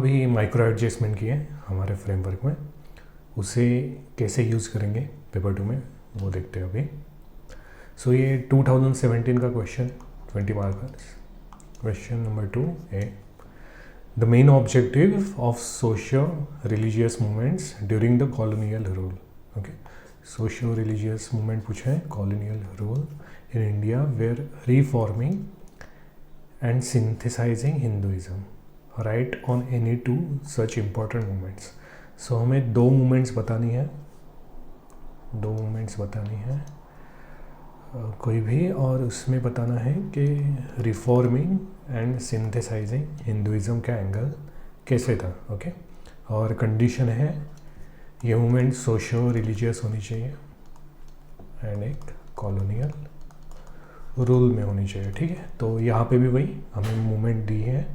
भी micro adjustment किए हैं हमारे फ्रेमवर्क में, उसे कैसे यूज़ करेंगे पेपर 2 में वो देखते हैं अभी। सो ये 2017 का क्वेश्चन, 20 मार्कर्स। क्वेश्चन नंबर 2 है, the main objective of socio religious movements during the colonial rule. Okay, socio religious movement पूछा है colonial rule in India were reforming and synthesising Hinduism, write on any two such important movements. So हमें दो movements बतानी है, कोई भी, और उसमें बताना है कि रिफॉर्मिंग एंड सिंथेसाइजिंग हिंदुइज्म का एंगल कैसे था। ओके, और कंडीशन है ये मूवमेंट सोशो रिलीजियस होनी चाहिए एंड एक कॉलोनियल रूल में होनी चाहिए। ठीक है, तो यहाँ पे भी वही हमें मूवमेंट दी है,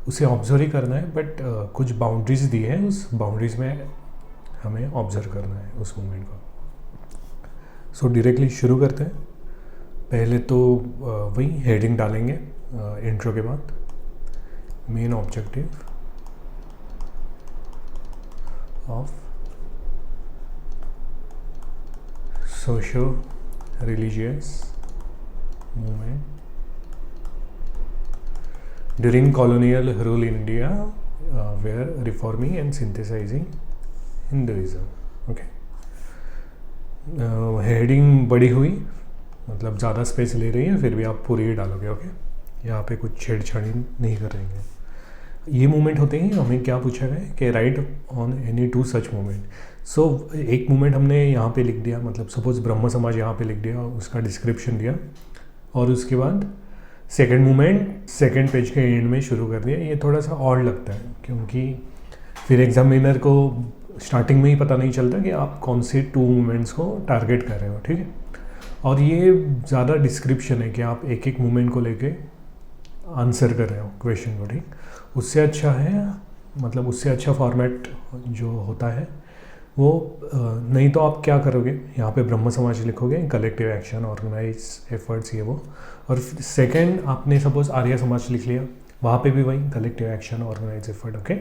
उसे ऑब्जर्व ही करना है, बट कुछ बाउंड्रीज दी है, उस बाउंड्रीज में हमें ऑब्जर्व करना है उस मूवमेंट को। सो डायरेक्टली शुरू करते हैं। पहले तो वही हेडिंग डालेंगे इंट्रो के बाद, main objective of socio religious movement during colonial rule in India were reforming and synthesising Hinduism. Okay, heading बड़ी हुई, मतलब ज़्यादा स्पेस ले रही है, फिर भी आप पूरी ही डालोगे। ओके, यहाँ पे कुछ छेड़छाड़ी नहीं करेंगे। ये मूवमेंट होते ही हमें क्या पूछा गया है कि write on any two such movement. So एक मूवमेंट हमने यहाँ पे लिख दिया, मतलब सपोज ब्रह्म समाज यहाँ पे लिख दिया, उसका डिस्क्रिप्शन दिया, और उसके बाद सेकंड मूवमेंट सेकंड पेज के एंड में शुरू कर दिया। ये थोड़ा सा ऑड लगता है, क्योंकि फिर एग्जामिनर को स्टार्टिंग में ही पता नहीं चलता कि आप कौन से टू मूवमेंट्स को टारगेट कर रहे हो। ठीक है, और ये ज़्यादा डिस्क्रिप्शन है कि आप एक एक मूवमेंट को लेके आंसर कर रहे हो क्वेश्चन को। ठीक, उससे अच्छा है, मतलब उससे अच्छा फॉर्मेट जो होता है वो नहीं तो आप क्या करोगे, यहाँ पे ब्रह्म समाज लिखोगे, कलेक्टिव एक्शन, ऑर्गेनाइज एफर्ट्स, ये वो, और सेकंड आपने सपोज आर्य समाज लिख लिया, वहाँ पे भी वही collective action, organise effort. Okay,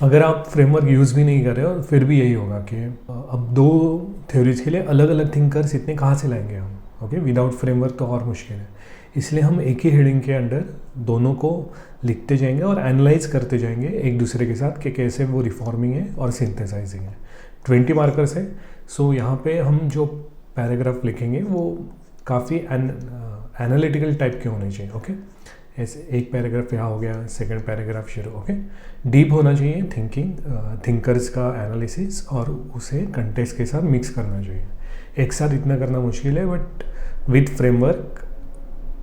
अगर आप फ्रेमवर्क यूज़ भी नहीं कर रहे हो फिर भी यही होगा कि अब दो थ्योरीज के लिए अलग अलग थिंकर्स इतने कहाँ से लाएंगे हम। ओके, विदाउट फ्रेमवर्क तो और मुश्किल है, इसलिए हम एक ही हेडिंग के अंडर दोनों को लिखते जाएंगे और एनालाइज करते जाएंगे एक दूसरे के साथ कि कैसे वो रिफॉर्मिंग है और सिंथेसाइजिंग है। 20 मार्कर्स है। सो यहाँ पे हम जो पैराग्राफ लिखेंगे वो काफ़ी एनालिटिकल टाइप के होने चाहिए। ओके, ऐसे एक पैराग्राफ यहाँ हो गया, सेकंड पैराग्राफ शुरू। ओके, डीप होना चाहिए थिंकर्स का एनालिसिस, और उसे कंटेक्स्ट के साथ मिक्स करना चाहिए। एक साथ इतना करना मुश्किल है, बट विद फ्रेमवर्क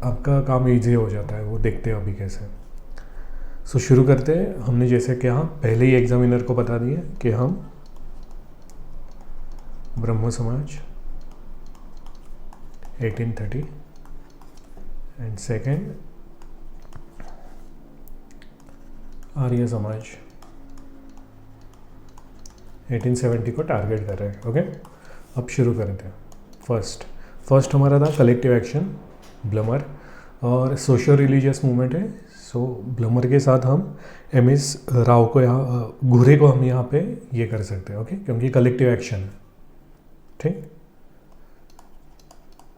आपका काम ईजी हो जाता है, वो देखते हैं अभी कैसे। सो शुरू करते हैं। हमने जैसे कि हाँ पहले ही एग्जामिनर को बता दिया कि हम ब्रह्म समाज 1830 एंड सेकेंड आर्य समाज 1870 को टारगेट कर रहे हैं। ओके, अब शुरू करते हैं। फर्स्ट हमारा था कलेक्टिव एक्शन, ब्लमर, और सोशो रिलीजियस मूवमेंट है। सो ब्लमर के साथ हम MS राव को यहाँ, घुरे को हम यहाँ पे ये कर सकते हैं। ओके, क्योंकि कलेक्टिव एक्शन है। ठीक,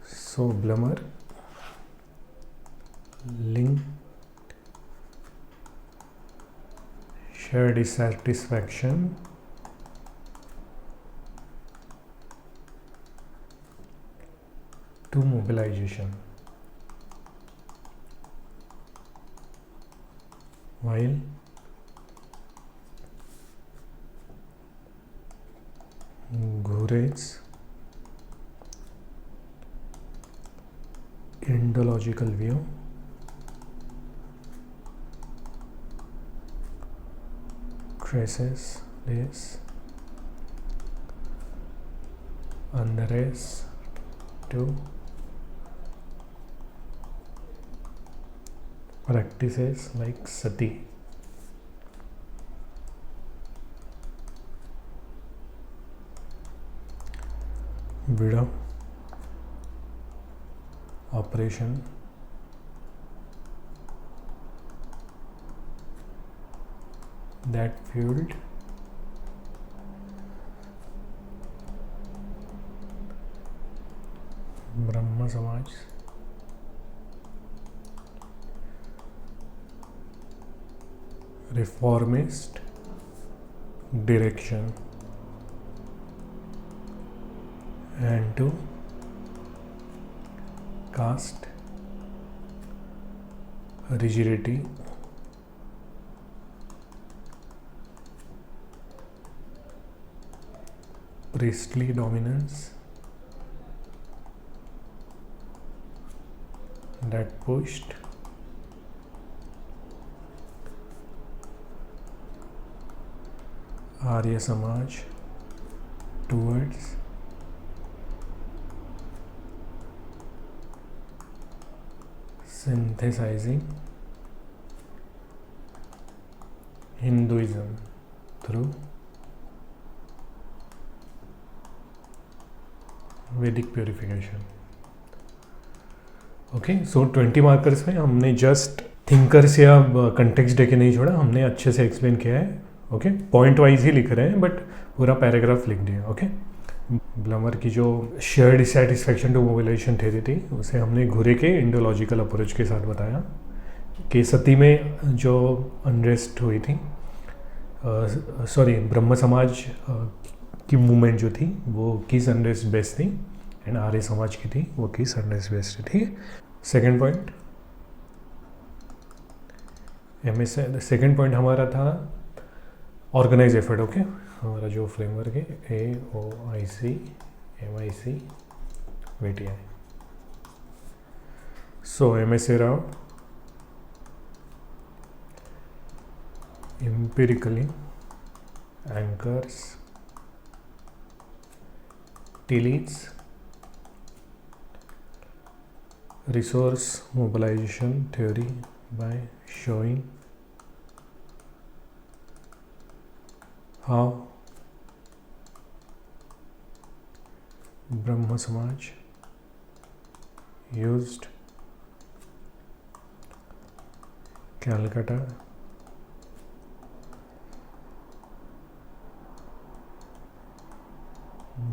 so Blumer link share dissatisfaction to mobilization while Ghure's Indological view traces this unrest to practices like sati. Vida operation that fueled Brahma Samaj reformist direction and to cast rigidity priestly dominance that pushed Arya Samaj towards synthesizing Hinduism through Vedic purification. Okay, so 20 markers में हमने just thinkers या context दे के नहीं छोड़ा, हमने अच्छे से एक्सप्लेन किया है. ओके, पॉइंट वाइज ही लिख रहे हैं बट पूरा पैराग्राफ लिख दिया. ओके, ब्लमर की जो शेयर डिसैटिस्फैक्शन टू मोबिलाइजेशन थ्योरी थी उसे हमने घुरे के इंडोलॉजिकल अप्रोच के साथ बताया कि सती में जो अनरेस्ट हुई थी, ब्रह्म समाज की मूवमेंट जो थी वो किस अनरेस्ट बेस्ड थी एंड आर्य समाज की थी वो किस अनरेस्ट बेस्ड थी. सेकेंड पॉइंट हमारा था ऑर्गेनाइज एफर्ट. ओके, हमारा जो फ्रेमवर्क है AOIC MIC VTI. So MSA Rao empirically anchors Tilly's resource mobilization theory by showing how Brahma Samaj used Calcutta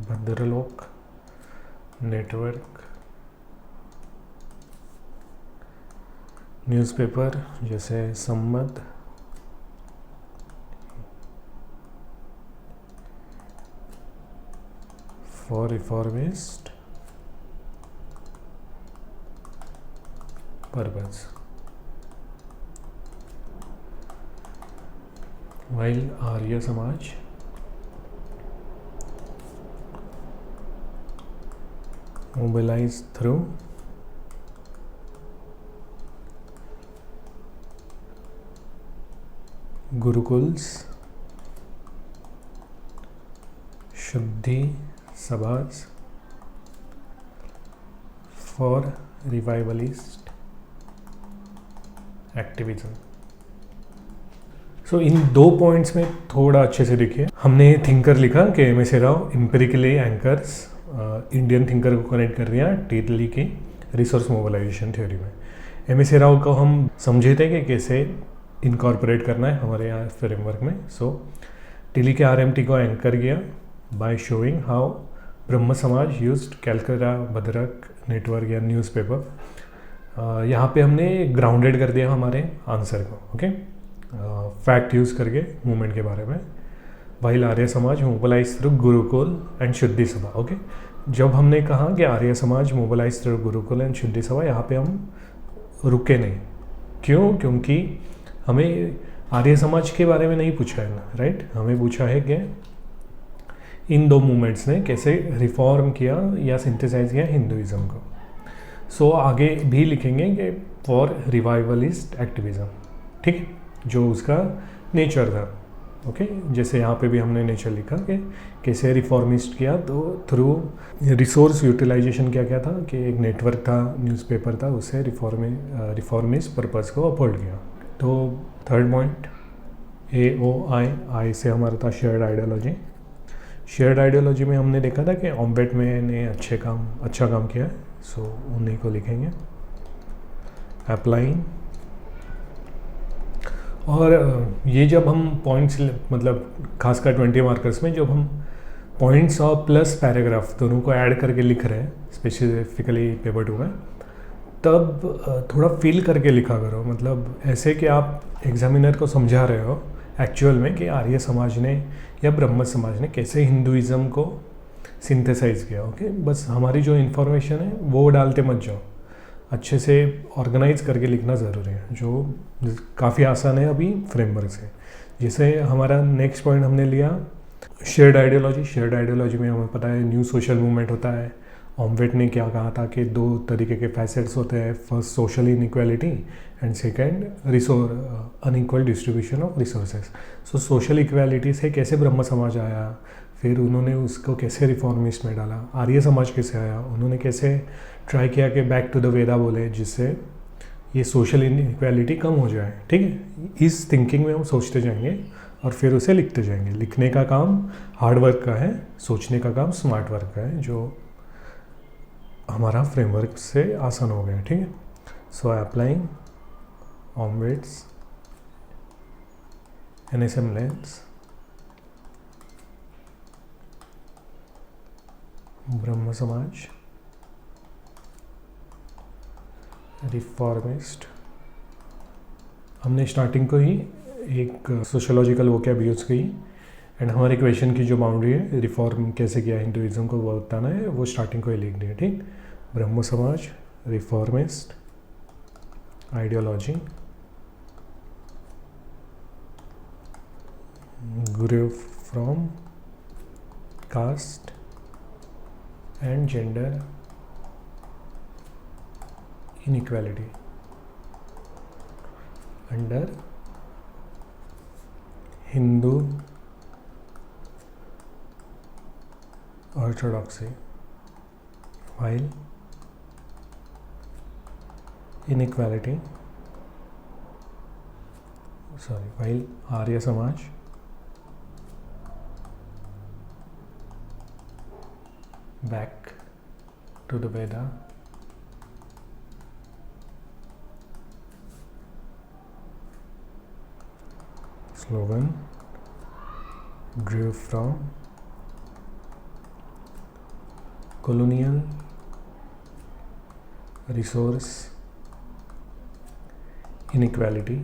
Bhadralok network newspaper जैसे संमत, for reformist purpose, while Arya Samaj mobilized through gurukuls, Shuddhi Sabhas for revivalist activism. सो इन दो points में थोड़ा अच्छे से देखिए. हमने thinker लिखा कि MSA Rao empirically anchors Indian thinker को कनेक्ट कर रही है टिली की रिसोर्स मोबिलाइजेशन थ्योरी में. MSA राव को हम समझे थे कि कैसे इनकॉर्पोरेट करना है हमारे यहाँ फ्रेमवर्क में. सो टिली के RMT को एंकर किया बाय शोइंग हाउ ब्रह्म समाज यूज्ड कैलकाटा भद्रक नेटवर्क या न्यूज़पेपर. यहाँ पे हमने ग्राउंडेड कर दिया हमारे आंसर को. ओके, फैक्ट यूज़ करके मूवमेंट के बारे में. While Arya Samaj mobilise through Gurukul and शुद्धि सभा. ओके, जब हमने कहा कि Arya Samaj mobilise through Gurukul and शुद्धि सभा, यहाँ पे हम रुके नहीं. क्यों? क्योंकि हमें आर्य समाज के बारे में नहीं पूछा है ना, राइट. हमें पूछा है कि इन दो मूवमेंट्स ने कैसे रिफॉर्म किया या सिंथेसाइज किया हिंदुइज्म को. सो आगे भी लिखेंगे कि फॉर रिवाइवलिस्ट एक्टिविज्म, ठीक है, जो उसका नेचर था. ओके, जैसे यहाँ पे भी हमने नेचर लिखा कि कैसे रिफॉर्मिस्ट किया. तो थ्रू रिसोर्स यूटिलाइजेशन क्या क्या था कि एक नेटवर्क था, न्यूज़पेपर था, उससे रिफॉर्मिस्ट पर्पस को अपहोल्ड किया. तो थर्ड पॉइंट AOI से हमारा था शेयर्ड आइडियोलॉजी. शेयर्ड आइडियोलॉजी में हमने देखा था कि ऑम्बेट ने अच्छा काम किया है. सो उन्हीं को लिखेंगे. अप्लाइंग और ये जब हम पॉइंट्स मतलब खासकर 20 मार्कर्स में जब हम पॉइंट्स और प्लस पैराग्राफ दोनों को ऐड करके लिख रहे हैं स्पेसिफिकली पेपर 2 में, तब थोड़ा फील करके लिखा करो। मतलब ऐसे कि आप एग्जामिनर को समझा रहे हो एक्चुअल में कि आर्य समाज ने या ब्रह्म समाज ने कैसे हिंदुइज़्म को सिंथेसाइज किया। ओके, बस हमारी जो इन्फॉर्मेशन है वो डालते मत जाओ, अच्छे से ऑर्गेनाइज करके लिखना ज़रूरी है, जो काफ़ी आसान है अभी फ्रेमवर्क से। जैसे हमारा नेक्स्ट पॉइंट हमने लिया शेयर्ड आइडियोलॉजी। शेयर्ड आइडियोलॉजी में हमें पता है न्यू सोशल मूवमेंट होता है। ऑमवेट ने क्या कहा था कि 2 तरीके के फैसेट्स होते हैं, first social inequality and second unequal distribution of resources. So social equality से कैसे ब्रह्म समाज आया, फिर उन्होंने उसको कैसे रिफॉर्मिस्ट में डाला, आर्य समाज कैसे आया, उन्होंने कैसे ट्राई किया कि बैक टू द वेदा बोले, जिससे ये सोशल इनइक्वालिटी कम हो जाए। ठीक है, इस थिंकिंग में हम सोचते जाएंगे और फिर उसे लिखते जाएंगे। लिखने का काम हार्ड वर्क का है, सोचने का काम स्मार्ट वर्क का है, जो हमारा फ्रेमवर्क से आसान हो गया। ठीक है, सो अप्लाइंग ऑमवेट्स NSM लेंस ब्रह्म समाज रिफॉर्मिस्ट। हमने स्टार्टिंग को ही एक सोशोलॉजिकल वोकैब यूज़ की एंड हमारे क्वेश्चन की जो बाउंड्री है रिफॉर्म कैसे किया हिंदुइज्म को वो बताना है, वो स्टार्टिंग को ही लिख दिया। ठीक, ब्रह्म समाज reformist ideology grew from caste and gender inequality under Hindu orthodoxy, while Arya Samaj back to the Veda slogan grew from colonial resource inequality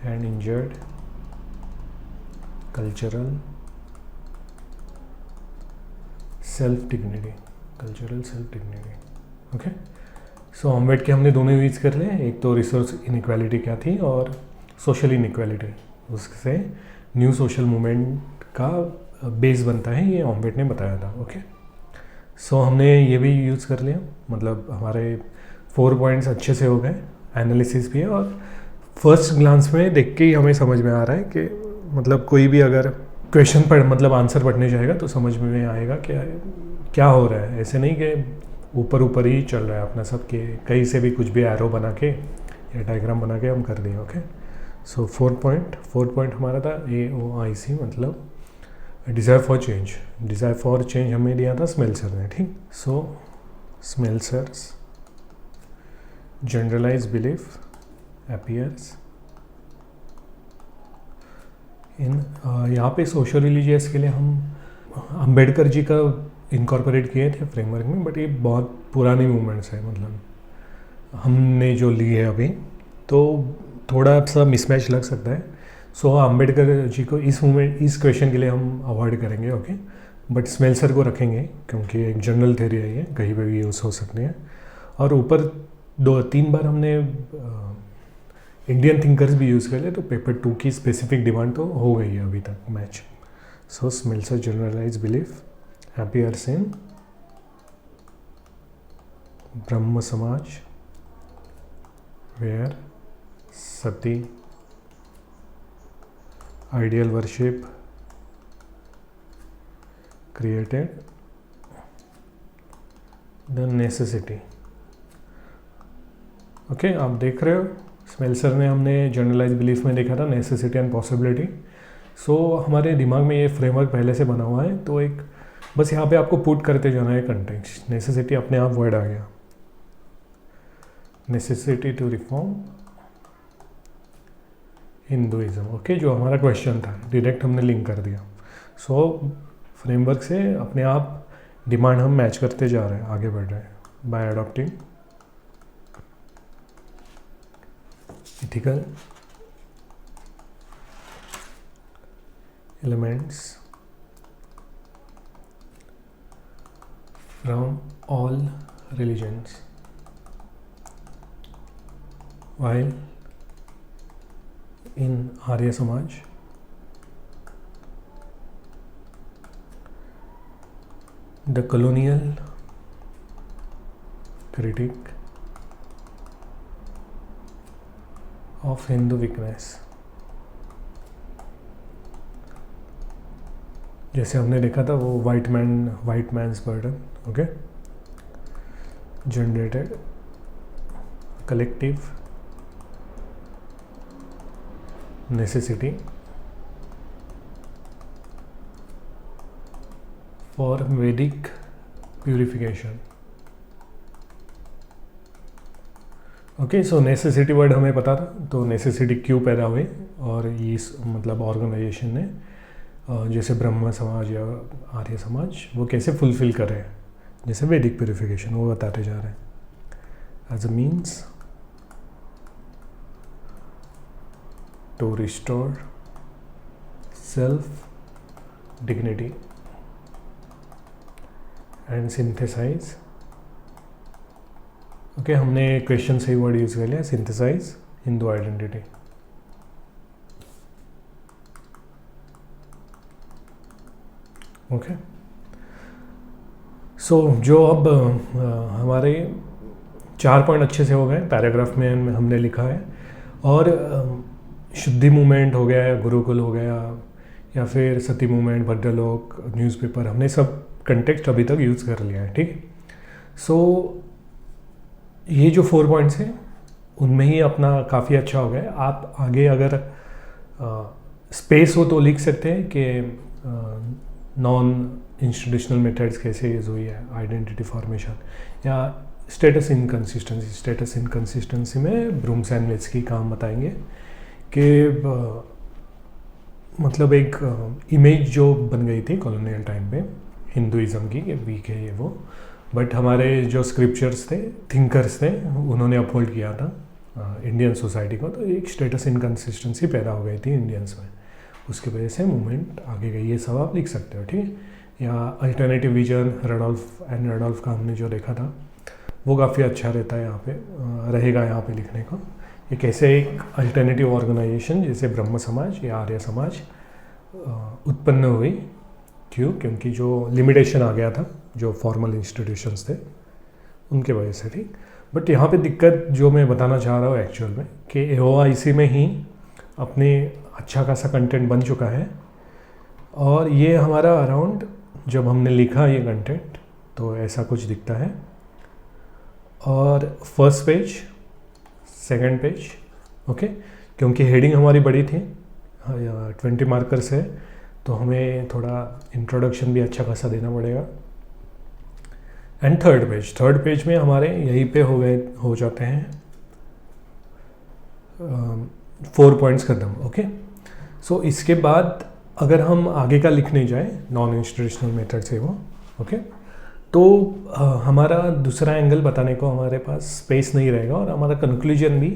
and injured cultural self dignity. Okay, so Omvedt के हमने दोनों use कर लिए, एक तो resource inequality क्या थी और सोशल इनइक्वालिटी, उससे न्यू सोशल मूवमेंट का बेस बनता है, ये ऑमवेट ने बताया था। ओके, सो हमने ये भी यूज़ कर लिया, मतलब हमारे 4 पॉइंट्स अच्छे से हो गए, एनालिसिस भी है और फर्स्ट ग्लांस में देख के ही हमें समझ में आ रहा है कि मतलब कोई भी अगर क्वेश्चन पढ़ मतलब आंसर पढ़ने जाएगा तो समझ में आएगा कि क्या हो रहा है। ऐसे नहीं कि ऊपर ही चल रहा है अपना सब, कि कहीं से भी कुछ भी एरो बना के या डायग्राम बना के हम कर दें। ओके, सो 4 पॉइंट हमारा था AOIC, मतलब डिज़ायर फॉर चेंज हमें दिया था स्मेल्सर ने। ठीक, सो स्मेल्सर्स जनरलाइज बिलीफ अपीयर्स इन, यहाँ पे सोशल रिलीजियस के लिए हम अंबेडकर जी का इनकॉर्पोरेट किए थे फ्रेमवर्क में, बट ये बहुत पुरानी मूवमेंट्स है, मतलब हमने जो ली है अभी, तो थोड़ा सा मिसमैच लग सकता है। सो अंबेडकर जी को इस क्वेश्चन के लिए हम अवॉइड करेंगे। ओके, बट स्मेल्सर को रखेंगे क्योंकि एक जनरल थ्योरी है, ये कहीं पर भी यूज़ हो सकती है। और ऊपर 2-3 बार हमने इंडियन थिंकर्स भी यूज़ कर ले, तो पेपर 2 की स्पेसिफिक डिमांड तो हो गई है अभी तक match. So Smelser generalise belief appears in Brahmo Samaj where sati ideal worship created the necessity. Okay, आप देख रहे हो स्मेल्सर ने हमने जनरलाइज बिलीफ में देखा था नेसेसिटी एंड पॉसिबिलिटी। सो हमारे दिमाग में ये फ्रेमवर्क पहले से बना हुआ है, तो एक बस यहाँ पे आपको पुट करते जाना है कंटेक्स्ट। नेसेसिटी अपने आप वर्ड आ गया, necessity to reform Hinduism. Okay, जो हमारा क्वेश्चन था डायरेक्ट हमने लिंक कर दिया। सो फ्रेमवर्क से अपने आप डिमांड हम मैच करते जा रहे हैं, आगे बढ़ रहे हैं bye adopting ethical elements from all religions while in Arya Samaj the colonial critique of Hindu weakness, जैसे हमने देखा था वो white man's burden, okay, generated collective necessity for Vedic purification. Okay, so necessity word हमें पता था, तो नेसेसिटी क्यों पैदा हुई और ये मतलब ऑर्गेनाइजेशन ने जैसे ब्रह्म समाज या आर्य समाज वो कैसे फुलफिल कर रहे हैं, जैसे वैदिक प्यूरिफिकेशन वो बताते जा रहे हैं as a means to restore self dignity and synthesise. Okay, हमने क्वेश्चन सही वर्ड यूज़ कर लिया, synthesise Hindu identity. Okay, so जो अब हमारे 4 पॉइंट अच्छे से हो गए, पैराग्राफ में हमने लिखा है, और शुद्धि मूवमेंट हो गया, गुरुकुल हो गया, या फिर सती मूवमेंट, भद्रलोक, न्यूज़पेपर, हमने सब कंटेक्स्ट अभी तक यूज़ कर लिया है। ठीक है, सो ये जो 4 पॉइंट्स हैं उनमें ही अपना काफ़ी अच्छा हो गया। आप आगे अगर स्पेस हो तो लिख सकते हैं कि नॉन इंस्टीट्यूशनल मेथड्स कैसे यूज़ हुई है आइडेंटिटी फॉर्मेशन, या स्टेटस इनकन्सिस्टेंसी में ब्रूम्स एंड लेट्सकी काम बताएंगे कि मतलब एक इमेज जो बन गई थी कॉलोनियल टाइम पे हिंदुइज़्म की, कि वीक है ये वो, बट हमारे जो स्क्रिप्चर्स थे, थिंकर्स थे, उन्होंने अपहोल्ड किया था इंडियन सोसाइटी को, तो एक स्टेटस इनकन्सिस्टेंसी पैदा हो गई थी इंडियंस में, उसकी वजह से मूवमेंट आगे गई। ये सब आप लिख सकते हो, ठीक है। या अल्टरनेटिव विजन रडोल्फ का हमने जो देखा था वो काफ़ी अच्छा रहता है, यहाँ पे रहेगा यहाँ पे लिखने को, ये कैसे एक अल्टरनेटिव ऑर्गेनाइजेशन जैसे ब्रह्म समाज या आर्य समाज उत्पन्न हुई। क्यों? क्योंकि जो लिमिटेशन आ गया था जो फॉर्मल इंस्टीट्यूशंस थे उनके वजह से, ठीक। बट यहाँ पे दिक्कत जो मैं बताना चाह रहा हूँ एक्चुअल में कि AOIC में ही अपने अच्छा खासा कंटेंट बन चुका है, और ये हमारा अराउंड जब हमने लिखा ये कंटेंट तो ऐसा कुछ दिखता है, और first page, second page, okay, क्योंकि हेडिंग हमारी बड़ी थी, 20 मार्कर्स है, तो हमें थोड़ा इंट्रोडक्शन भी अच्छा खासा देना पड़ेगा। एंड थर्ड पेज में हमारे यहीं पे हो जाते हैं 4 पॉइंट्स खत्म, ओके। सो इसके बाद अगर हम आगे का लिखने जाए नॉन इंस्टीट्यूशनल मेथड से वो, ओके, तो हमारा दूसरा एंगल बताने को हमारे पास स्पेस नहीं रहेगा, और हमारा कंक्लूजन भी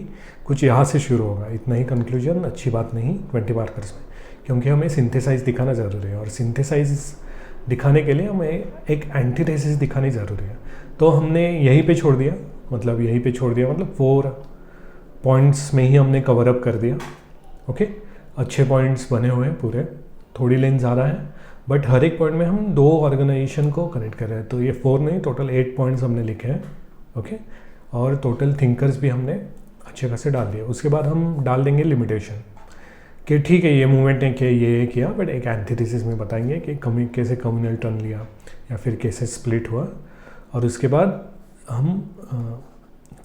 कुछ यहाँ से शुरू होगा। इतना ही कंक्लूजन अच्छी बात नहीं 20 मार्कर्स में, क्योंकि हमें सिंथेसाइज दिखाना ज़रूरी है, और सिंथेसाइज दिखाने के लिए हमें एक एंटीथेसिस दिखानी ज़रूरी है। तो हमने यहीं पे छोड़ दिया, मतलब 4 पॉइंट्स में ही हमने कवर अप कर दिया, ओके। अच्छे पॉइंट्स बने हुए हैं पूरे, थोड़ी लेंथ ज़्यादा है, बट हर एक पॉइंट में हम 2 ऑर्गेनाइजेशन को कनेक्ट कर रहे हैं, तो ये 4 नहीं, टोटल 8 पॉइंट्स हमने लिखे हैं, ओके। और टोटल थिंकर्स भी हमने अच्छे खासे डाल दिए। उसके बाद हम डाल देंगे लिमिटेशन, कि ठीक है ये मूवमेंट ने कि ये किया, बट एक एंटीथेसिस में बताएंगे कि कैसे कम्युनल टर्न लिया या फिर कैसे स्प्लिट हुआ, और उसके बाद हम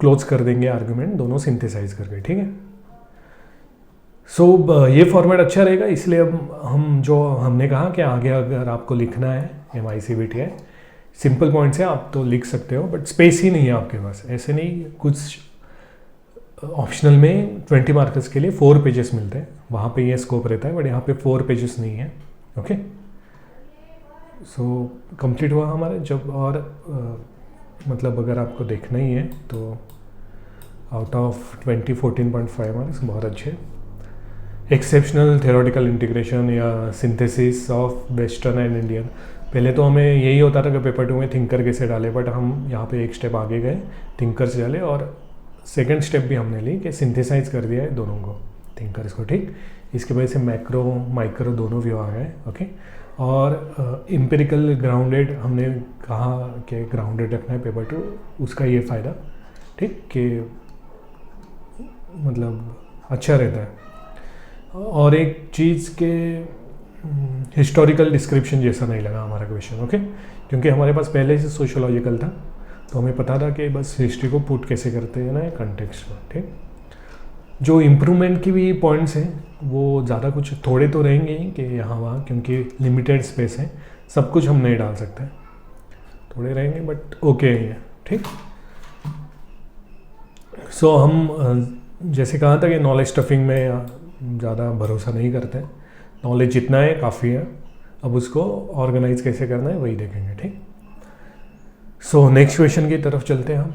क्लोज कर देंगे आर्गुमेंट दोनों सिंथेसाइज करके, ठीक है। सो ये फॉर्मेट अच्छा रहेगा, इसलिए अब हम जो हमने कहा कि आगे अगर आपको लिखना है MICBTI सिंपल पॉइंट्स है, आप तो लिख सकते हो, बट स्पेस ही नहीं है आपके पास। ऐसे नहीं, कुछ ऑप्शनल में 20 मार्क्स के लिए 4 पेजेस मिलते हैं, वहाँ पे ये स्कोप रहता है, बट यहाँ पे 4 पेजेस नहीं है। ओके, सो कंप्लीट हुआ हमारे जब। और मतलब अगर आपको देखना ही है तो आउट ऑफ 20 14.5 मार्क्स बहुत अच्छे। एक्सेप्शनल थ्योरेटिकल इंटीग्रेशन या synthesis of western and Indian, पहले तो हमें यही होता था कि पेपर 2 में थिंकर कैसे डाले, बट हम यहाँ पे एक स्टेप आगे गए, थिंकर्स डाले, और सेकंड स्टेप भी हमने ली कि सिंथेसाइज कर दिया है दोनों को, थिंकर्स को। ठीक, इसके वजह से मैक्रो माइक्रो दोनों व्यू आ गए। ओके, और एम्पिरिकल ग्राउंडेड हमने कहा कि ग्राउंडेड रखना है पेपर 2, उसका ये फ़ायदा, ठीक, कि मतलब अच्छा रहता है। और एक चीज़ के हिस्टोरिकल डिस्क्रिप्शन जैसा नहीं लगा हमारा क्वेश्चन। ओके, क्योंकि हमारे पास पहले से सोशियोलॉजिकल था, तो हमें पता था कि बस हिस्ट्री को पुट कैसे करते हैं ना कंटेक्स्ट में। ठीक, जो इम्प्रूवमेंट की भी पॉइंट्स हैं वो ज़्यादा कुछ थोड़े तो रहेंगे ही कि यहाँ वहाँ, क्योंकि लिमिटेड स्पेस है, सब कुछ हम नहीं डाल सकते, थोड़े रहेंगे, बट ओके ही है। ठीक, सो हम जैसे कहा था कि नॉलेज स्टफिंग में ज़्यादा भरोसा नहीं करते, नॉलेज जितना है काफ़ी है, अब उसको ऑर्गेनाइज कैसे करना है वही देखेंगे। ठीक, सो नेक्स्ट क्वेश्चन की तरफ चलते हैं हम।